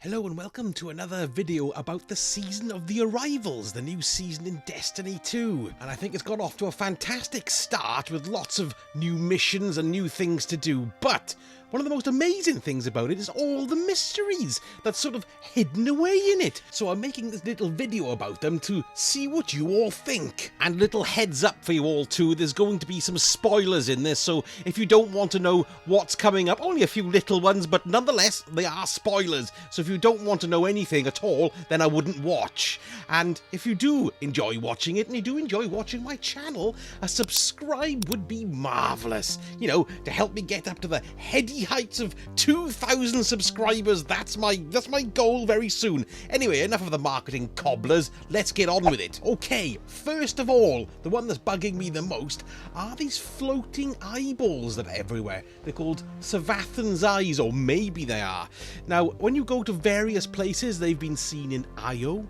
Hello and welcome to another video about the season of the Arrivals, the new season in Destiny 2. And I think it's got off to a fantastic start with lots of new missions and new things to do. But one of the most amazing things about it is all the mysteries that's sort of hidden away in it. So I'm making this little video about them to see what you all think. And a little heads up for you all too, there's going to be some spoilers in this, so if you don't want to know what's coming up, only a few little ones, but nonetheless, they are spoilers. So if you don't want to know anything at all, then I wouldn't watch. And if you do enjoy watching it, and you do enjoy watching my channel, a subscribe would be marvellous. You know, to help me get up to the heady heights of 2,000 subscribers. That's my goal very soon. Anyway, enough of the marketing cobblers. Let's get on with it. Okay, first of all, the one that's bugging me the most are these floating eyeballs that are everywhere. They're called Savathuns eyes, or maybe they are. Now, when you go to various places, they've been seen in Io.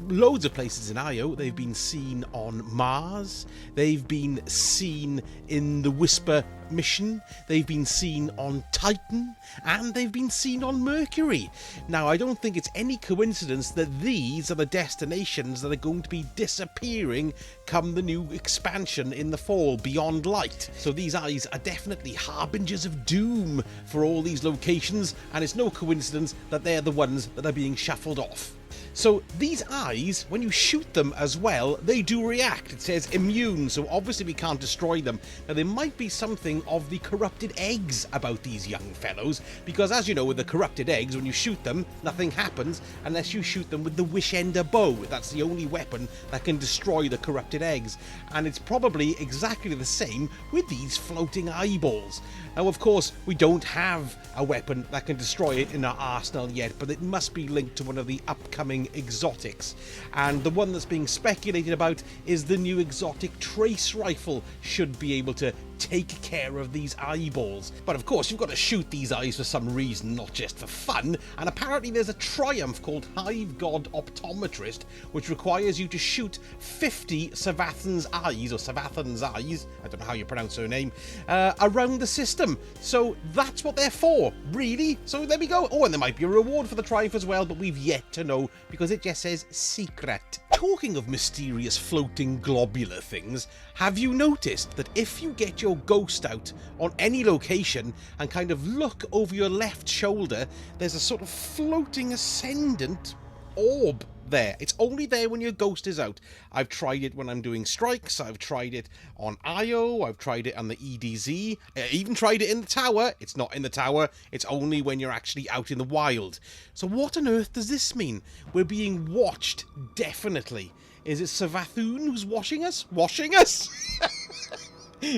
Loads of places in Io. They've been seen on Mars. They've been seen in the Whisper mission. They've been seen on Titan, and they've been seen on Mercury. Now, I don't think it's any coincidence that these are the destinations that are going to be disappearing come the new expansion in the fall, Beyond Light. So these eyes are definitely harbingers of doom for all these locations, and it's no coincidence that they're the ones that are being shuffled off. So these eyes, when you shoot them as well, they do react. It says immune, so obviously we can't destroy them. Now there might be something of the corrupted eggs about these young fellows, because as you know, with the corrupted eggs, when you shoot them, nothing happens unless you shoot them with the Wish Ender bow. That's the only weapon that can destroy the corrupted eggs. And it's probably exactly the same with these floating eyeballs. Now of course, we don't have a weapon that can destroy it in our arsenal yet, but it must be linked to one of the upcoming exotics, and the one that's being speculated about is the new exotic trace rifle. Should be able to take care of these eyeballs, but of course you've got to shoot these eyes for some reason, not just for fun. And apparently there's a triumph called Hive God Optometrist, which requires you to shoot 50 Savathuns eyes, or Savathuns eyes, I don't know how you pronounce her name, around the system. So that's what they're for, really. So there we go. Oh, and there might be a reward for the triumph as well, but we've yet to know because it just says secret. Talking of mysterious floating globular things, have you noticed that if you get your ghost out on any location and kind of look over your left shoulder, there's a sort of floating ascendant orb there? It's only there when your ghost is out. I've tried it when I'm doing strikes, I've tried it on Io, I've tried it on the EDZ, I even tried it in the tower. It's not in the tower, it's only when you're actually out in the wild. So what on earth does this mean? We're being watched, definitely. Is it Savathun who's watching us? Washing us?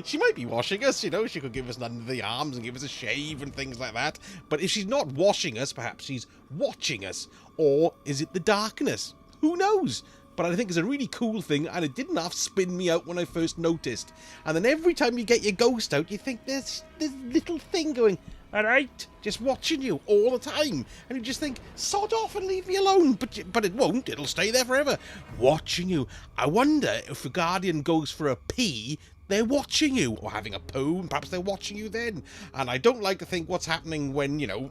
She might be washing us, you know, she could give us under the arms and give us a shave and things like that. But if she's not washing us, perhaps she's watching us. Or is it the darkness? Who knows? But I think it's a really cool thing, and it didn't half spin me out when I first noticed. And then every time you get your ghost out, you think there's this little thing going, alright, just watching you all the time. And you just think, sod off and leave me alone. But it won't, it'll stay there forever. Watching you. I wonder if a guardian goes for a pee, they're watching you, or having a poo, and perhaps they're watching you then. And I don't like to think what's happening when, you know...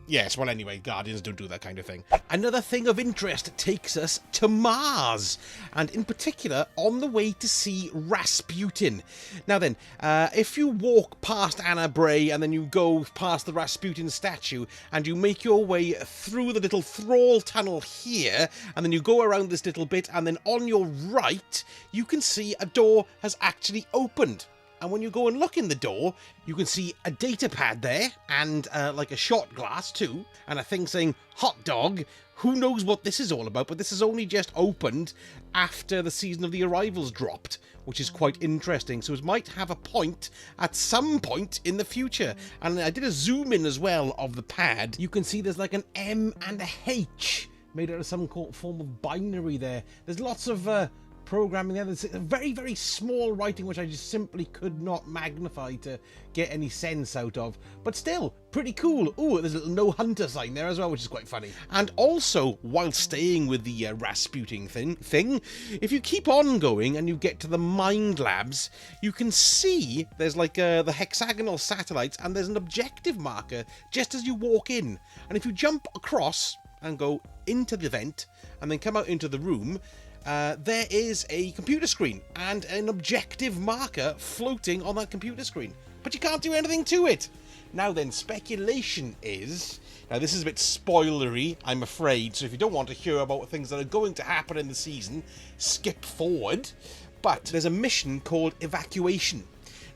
Yes, well anyway, Guardians don't do that kind of thing. Another thing of interest takes us to Mars, and in particular on the way to see Rasputin. Now then, if you walk past Anna Bray and then you go past the Rasputin statue and you make your way through the little thrall tunnel here, and then you go around this little bit, and then on your right you can see a door has actually opened. And when you go and look in the door, you can see a data pad there, and like a shot glass too, and a thing saying hot dog. Who knows what this is all about, but this is only just opened after the season of the Arrivals dropped, which is quite interesting. So it might have a point at some point in the future. And I did a zoom in as well of the pad. You can see there's like an M and a H made out of some form of binary there. There's lots of programming there. There's a very, very small writing which I just simply could not magnify to get any sense out of. But still, pretty cool. Oh, there's a little no hunter sign there as well, which is quite funny. And also, while staying with the Rasputin thing, if you keep on going and you get to the Mind Labs, you can see there's like the hexagonal satellites, and there's an objective marker just as you walk in. And if you jump across and go into the vent and then come out into the room, there is a computer screen and an objective marker floating on that computer screen, but you can't do anything to it. Now then, speculation is, now this is a bit spoilery, I'm afraid, so if you don't want to hear about things that are going to happen in the season, skip forward, but there's a mission called Evacuation.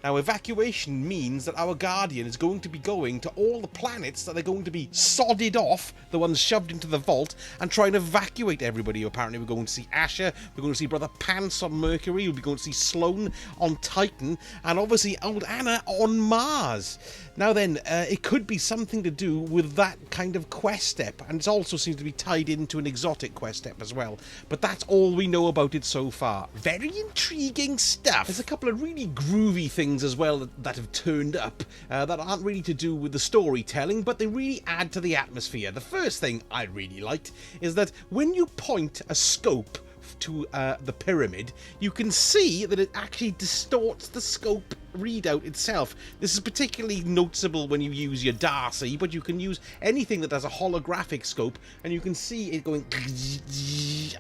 Now, evacuation means that our Guardian is going to be going to all the planets that are going to be sodded off, the ones shoved into the vault, and try and evacuate everybody. Apparently, we're going to see Asher, we're going to see Brother Pants on Mercury, we're going to see Sloane on Titan, and obviously Old Anna on Mars. Now then, it could be something to do with that kind of quest step, and it also seems to be tied into an exotic quest step as well. But that's all we know about it so far. Very intriguing stuff. There's a couple of really groovy things as well that have turned up that aren't really to do with the storytelling, but they really add to the atmosphere. The first thing I really liked is that when you point a scope to the pyramid, you can see that it actually distorts the scope readout itself. This is particularly noticeable when you use your Darcy, but you can use anything that has a holographic scope and you can see it going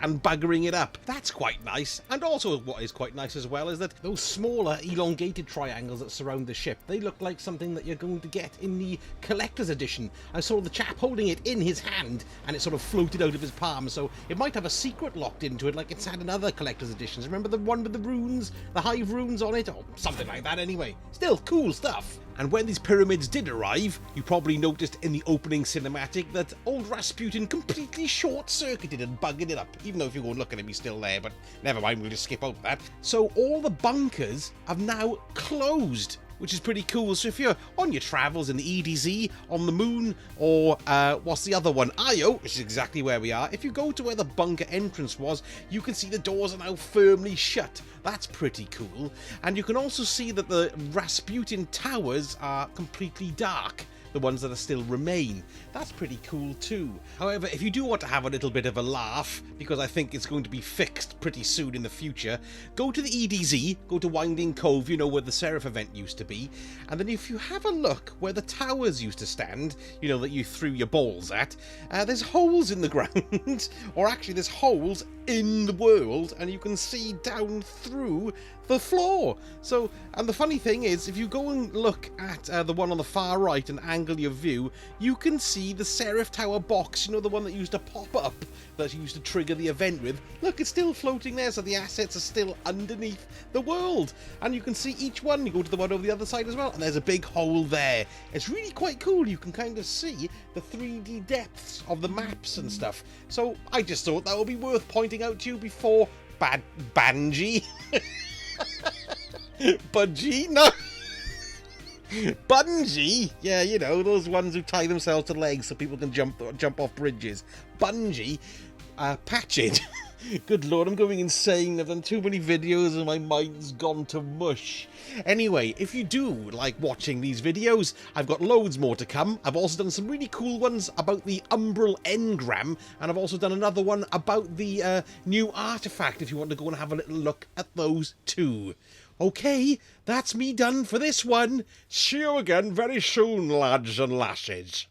and buggering it up. That's quite nice. And also what is quite nice as well is that those smaller elongated triangles that surround the ship, they look like something that you're going to get in the collector's edition. I saw the chap holding it in his hand and it sort of floated out of his palm, so it might have a secret locked into it like it's had in other collector's editions. Remember the one with the runes, the hive runes on it, or something like that anyway. Still cool stuff. And when these pyramids did arrive, you probably noticed in the opening cinematic that old Rasputin completely short-circuited and bugged it up. Even though if you go and look at him, he's still there, but never mind, we'll just skip over that. So all the bunkers have now closed, which is pretty cool. So if you're on your travels in the EDZ, on the moon, or what's the other one, Io, which is exactly where we are, if you go to where the bunker entrance was, you can see the doors are now firmly shut. That's pretty cool. And you can also see that the Rasputin towers are completely dark, the ones that are still remain. That's pretty cool too. However, if you do want to have a little bit of a laugh, because I think it's going to be fixed pretty soon in the future, go to the EDZ, go to Winding Cove, you know, where the Seraph event used to be, and then if you have a look where the towers used to stand, you know, that you threw your balls at, there's holes in the ground, or actually there's holes in the world, and you can see down through the floor. So, and the funny thing is, if you go and look at the one on the far right and angle your view, you can see the Seraph Tower box, you know, the one that used to pop up, that you used to trigger the event with. Look, it's still floating there, so the assets are still underneath the world. And you can see each one. You go to the one over the other side as well, and there's a big hole there. It's really quite cool. You can kind of see the 3D depths of the maps and stuff. So I just thought that would be worth pointing out to you before Bungie. Bungie? No. Bungie? Yeah, you know, those ones who tie themselves to legs so people can jump off bridges. Bungie, patch it. Good lord, I'm going insane. I've done too many videos and my mind's gone to mush. Anyway, if you do like watching these videos, I've got loads more to come. I've also done some really cool ones about the Umbral Engram, and I've also done another one about the new artifact, if you want to go and have a little look at those too. Okay, that's me done for this one. See you again very soon, lads and lasses.